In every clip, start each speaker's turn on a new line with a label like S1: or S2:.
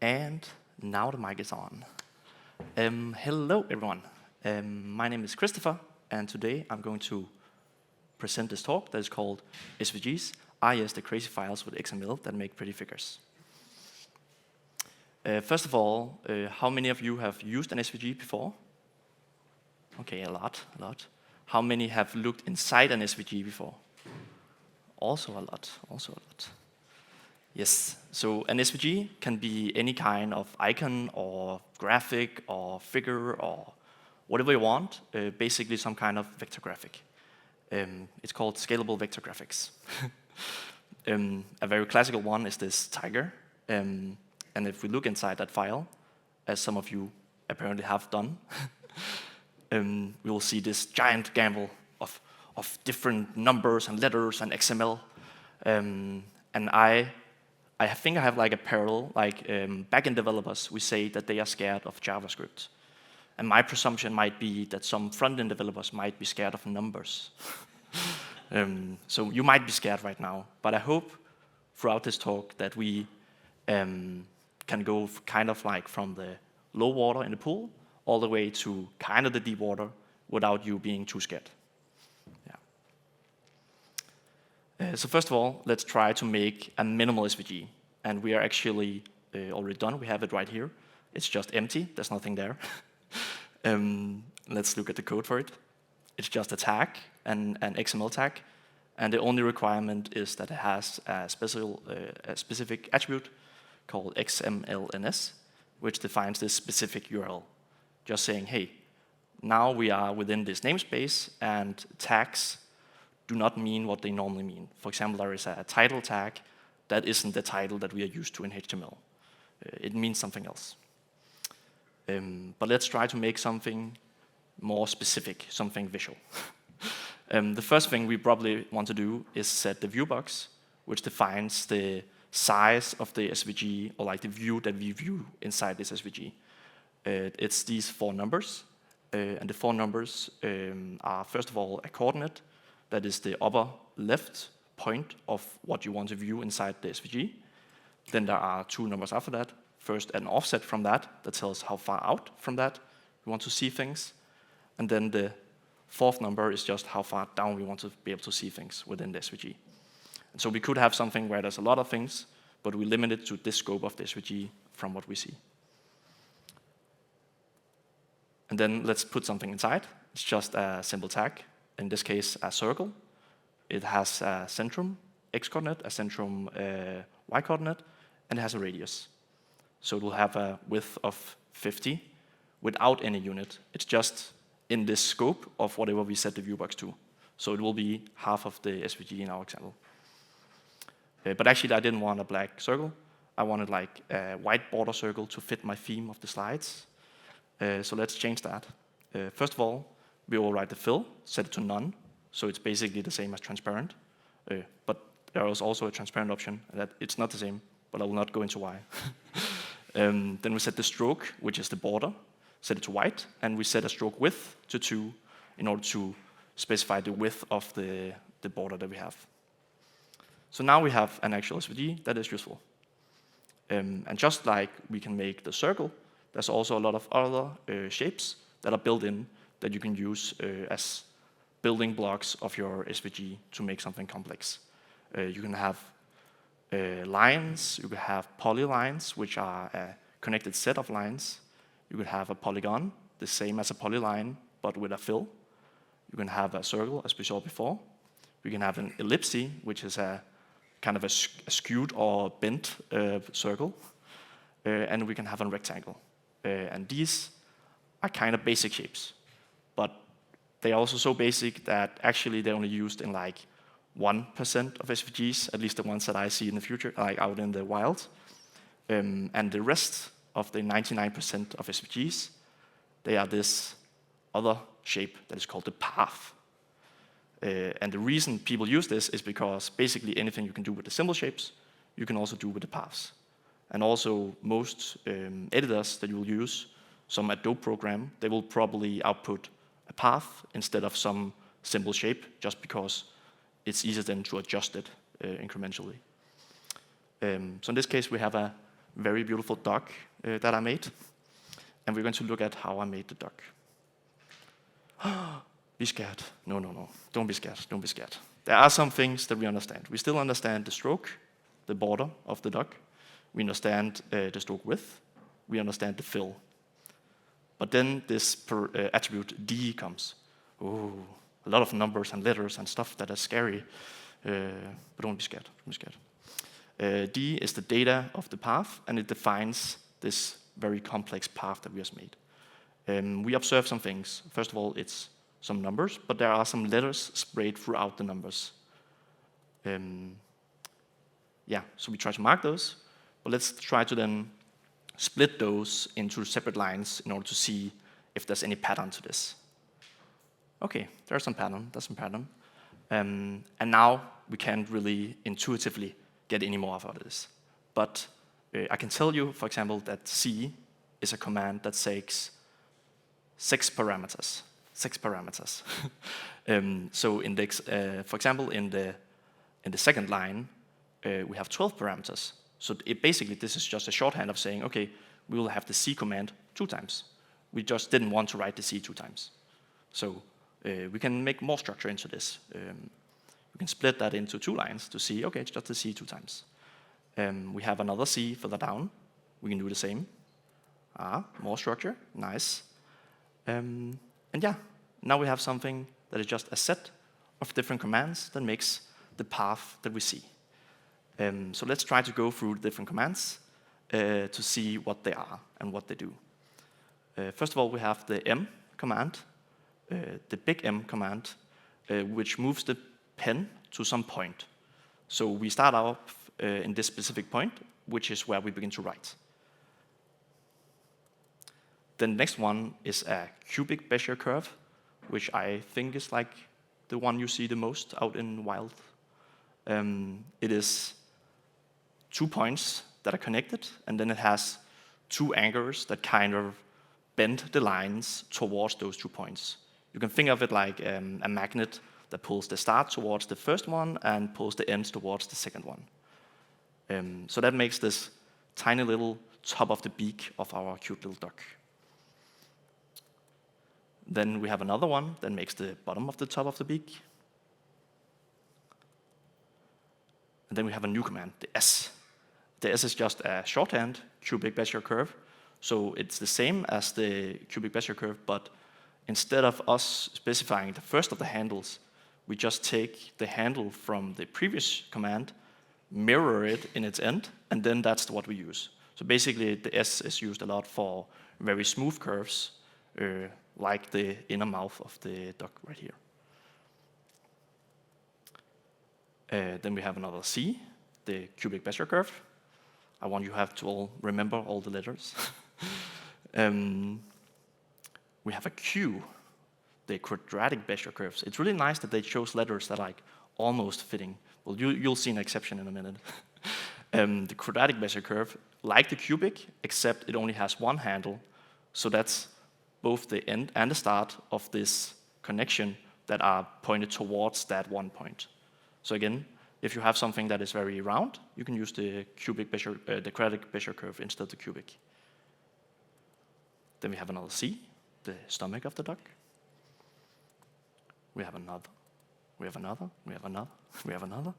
S1: And now the mic is on. Hello, everyone. My name is Kristoffer, and today I'm going to present this talk that is called SVGs, the crazy files with XML that make pretty figures. First of all, how many of you have used an SVG before? Okay, a lot. How many have looked inside an SVG before? Also a lot. Yes, so an SVG can be any kind of icon or graphic or figure or whatever you want, basically some kind of vector graphic. It's called scalable vector graphics. A very classical one is this tiger. And if we look inside that file, as some of you apparently have done, we will see this giant gamble of different numbers and letters and XML. And I think I have like a parallel, like backend developers, we say that they are scared of JavaScript. And my presumption might be that some front-end developers might be scared of numbers. So you might be scared right now, but I hope throughout this talk that we can go kind of like from the low water in the pool all the way to kind of the deep water without you being too scared. So first of all, let's try to make a minimal SVG. And we are actually already done. We have it right here. It's just empty. There's nothing there. Let's look at the code for it. It's just a tag, an XML tag. And the only requirement is that it has a specific attribute called XMLNS, which defines this specific URL. Just saying, hey, now we are within this namespace, and tags do not mean what they normally mean. For example, there is a title tag that isn't the title that we are used to in HTML. It means something else. But let's try to make something more specific, something visual. The first thing we probably want to do is set the viewbox, which defines the size of the SVG, or like the view that we view inside this SVG. It's these 4 numbers, and the 4 numbers are, first of all, a coordinate. That is the upper left point of what you want to view inside the SVG. Then there are 2 numbers after that. First, an offset from that tells how far out from that we want to see things. And then the 4th number is just how far down we want to be able to see things within the SVG. And so we could have something where there's a lot of things, but we limit it to this scope of the SVG from what we see. And then let's put something inside. It's just a simple tag. In this case, a circle. It has a centrum x-coordinate, a centrum y-coordinate, and it has a radius. So it will have a width of 50 without any unit. It's just in this scope of whatever we set the viewbox to. So it will be half of the SVG in our example. But actually, I didn't want a black circle. I wanted like a white border circle to fit my theme of the slides. So let's change that. First of all, we will write the fill, set it to none, so it's basically the same as transparent. But there is also a transparent option that it's not the same, but I will not go into why. Then we set the stroke, which is the border, set it to white, and we set a stroke width to 2 in order to specify the width of the border that we have. So now we have an actual SVG that is useful. And just like we can make the circle, there's also a lot of other shapes that are built in that you can use as building blocks of your SVG to make something complex. You can have lines, you can have polylines, which are a connected set of lines. You could have a polygon, the same as a polyline, but with a fill. You can have a circle, as we saw before. We can have an ellipse, which is a kind of a skewed or bent circle. And we can have a rectangle. And these are kind of basic shapes. But they are also so basic that actually they're only used in like 1% of SVGs, at least the ones that I see in the future, like out in the wild. And the rest of the 99% of SVGs, they are this other shape that is called the path. And the reason people use this is because basically anything you can do with the symbol shapes, you can also do with the paths. And also most editors that you will use, some Adobe program, they will probably output a path instead of some symbol shape, just because it's easier then to adjust it incrementally. So in this case, we have a very beautiful dock that I made. And we're going to look at how I made the dock. Be scared. No, no, no. Don't be scared. Don't be scared. There are some things that we understand. We still understand the stroke, the border of the dock. We understand the stroke width. We understand the fill. But then this attribute D comes. Oh, a lot of numbers and letters and stuff that is scary. But don't be scared. Don't be scared. D is the data of the path, and it defines this very complex path that we have made. We observe some things. First of all, it's some numbers, but there are some letters sprayed throughout the numbers. So we try to mark those, but let's try to then split those into separate lines in order to see if there's any pattern to this. Okay, there's some pattern, and now we can't really intuitively get any more out of this. But I can tell you, for example, that C is a command that takes 6 parameters. 6 parameters. So for example, in the second line, we have 12 parameters. So basically, this is just a shorthand of saying, okay, we will have the C command 2 times. We just didn't want to write the C 2 times. So we can make more structure into this. We can split that into 2 lines to see, okay, it's just the C 2 times. We have another C further down. We can do the same. More structure, nice. And yeah, now we have something that is just a set of different commands that makes the path that we see. So let's try to go through the different commands to see what they are and what they do. First of all, we have the M command, the big M command, which moves the pen to some point. So we start off in this specific point, which is where we begin to write. Then the next one is a cubic Bezier curve, which I think is like the one you see the most out in wild. It is 2 points that are connected, and then it has 2 anchors that kind of bend the lines towards those 2 points. You can think of it like a magnet that pulls the start towards the first one and pulls the ends towards the second one. So that makes this tiny little top of the beak of our cute little duck. Then we have another one that makes the bottom of the top of the beak. And then we have a new command, the S. The S is just a shorthand cubic Bezier curve. So it's the same as the cubic Bezier curve, but instead of us specifying the first of the handles, we just take the handle from the previous command, mirror it in its end, and then that's what we use. So basically, the S is used a lot for very smooth curves, like the inner mouth of the duck right here. Then we have another C, the cubic Bezier curve. I want you to all remember all the letters. We have a Q, the quadratic Bezier curves. It's really nice that they chose letters that are like almost fitting. Well, you'll see an exception in a minute. The quadratic Bezier curve, like the cubic, except it only has one handle. So that's both the end and the start of this connection that are pointed towards that one point. So again, if you have something that is very round, you can use the quadratic Bezier curve instead of the cubic. Then we have another C, the stomach of the duck. We have another, we have another, we have another, we have another.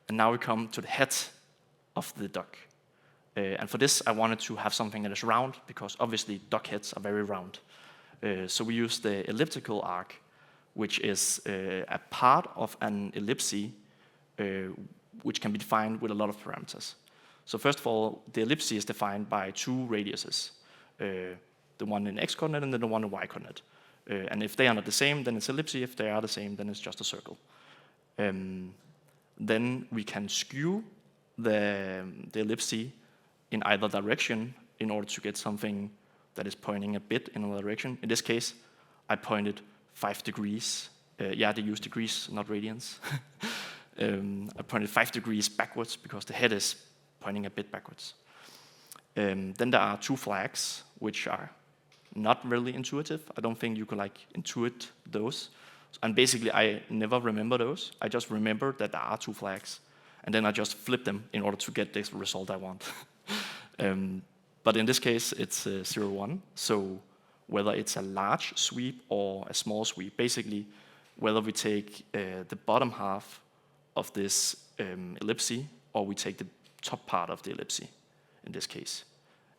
S1: And now we come to the head of the duck. And for this, I wanted to have something that is round, because obviously duck heads are very round. So we use the elliptical arc, which is a part of an ellipse, which can be defined with a lot of parameters. So first of all, the ellipse is defined by 2 radiuses, the one in x-coordinate and then the one in y-coordinate. And if they are not the same, then it's ellipse. If they are the same, then it's just a circle. Then we can skew the ellipse in either direction in order to get something that is pointing a bit in another direction. In this case, I pointed 5 degrees. They use degrees, not radians. I pointed 5 degrees backwards because the head is pointing a bit backwards. Then there are 2 flags, which are not really intuitive. I don't think you can intuit those. And basically, I never remember those. I just remember that there are 2 flags. And then I just flip them in order to get this result I want. But in this case, it's 0, 1. So whether it's a large sweep or a small sweep, basically whether we take the bottom half of this ellipse or we take the top part of the ellipse in this case.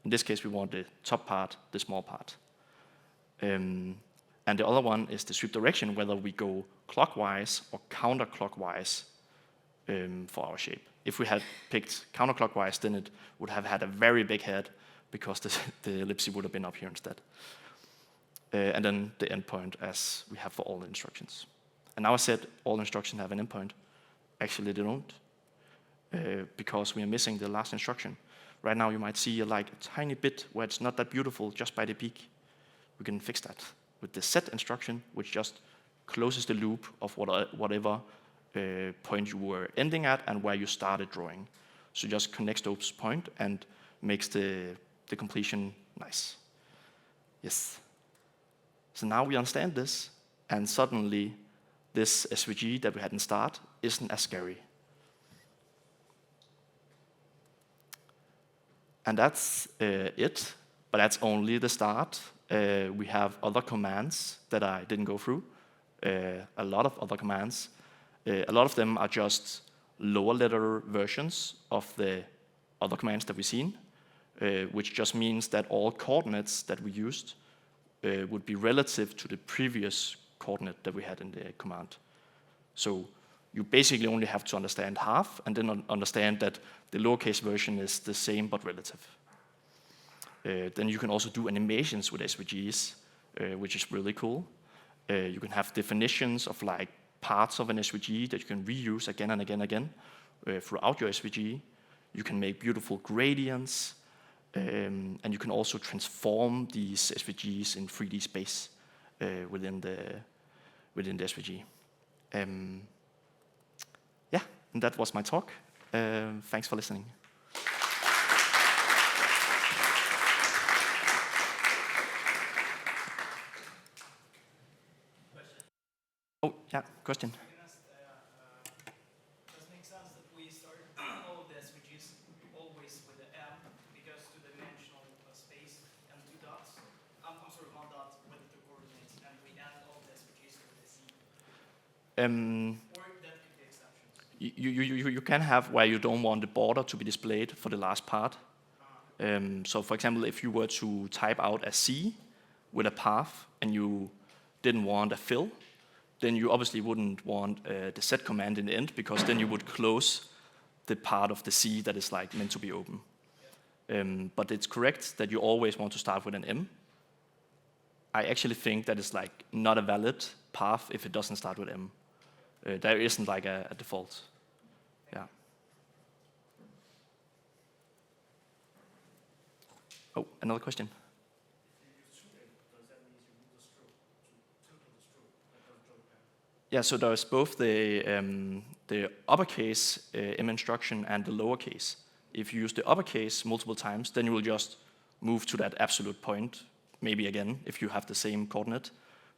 S1: In this case, we want the top part, the small part. And the other one is the sweep direction, whether we go clockwise or counterclockwise for our shape. If we had picked counterclockwise, then it would have had a very big head because the ellipse would have been up here instead. And then the endpoint as we have for all the instructions. And now I said all instructions have an endpoint. Actually, they don't, because we are missing the last instruction. Right now, you might see like a tiny bit where it's not that beautiful just by the peak. We can fix that with the set instruction, which just closes the loop of whatever point you were ending at and where you started drawing. So just connects those points and makes the completion nice. Yes. So now we understand this, and suddenly this SVG that we had in start isn't as scary. And that's it, but that's only the start. We have other commands that I didn't go through, a lot of other commands. A lot of them are just lower letter versions of the other commands that we've seen, which just means that all coordinates that we used would be relative to the previous coordinate that we had in the command. So you basically only have to understand half and then understand that the lowercase version is the same but relative. Then you can also do animations with SVGs, which is really cool. You can have definitions of like parts of an SVG that you can reuse again and again and again throughout your SVG. You can make beautiful gradients, and you can also transform these SVGs in 3D space within the SVG. Yeah, and that was my talk. Thanks for listening. Oh, yeah, question.
S2: Does it make sense that we start all of the SVGs always with the M because two-dimensional space and 2 dots? I'm sorry, 1 dot with the coordinates, and we add all the SVGs with the C. Or that could be exceptions.
S1: You can have where you don't want the border to be displayed for the last part. So for example, if you were to type out a C with a path and you didn't want a fill, then you obviously wouldn't want the set command in the end, because then you would close the part of the C that is like meant to be open. But it's correct that you always want to start with an M. I actually think that it's like not a valid path if it doesn't start with M. There isn't like a default. Yeah. Oh, another question. Yeah, so there's both the uppercase M instruction and the lowercase. If you use the uppercase multiple times, then you will just move to that absolute point, maybe again, if you have the same coordinate.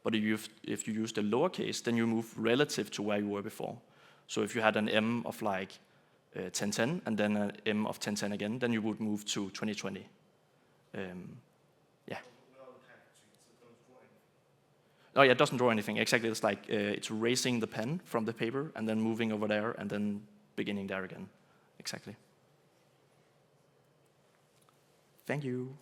S1: But if you use the lowercase, then you move relative to where you were before. So if you had an M of like 1010 and then an M of 1010 again, then you would move to 2020. Yeah. Oh yeah, it doesn't draw anything. Exactly, it's like it's erasing the pen from the paper and then moving over there and then beginning there again. Exactly. Thank you.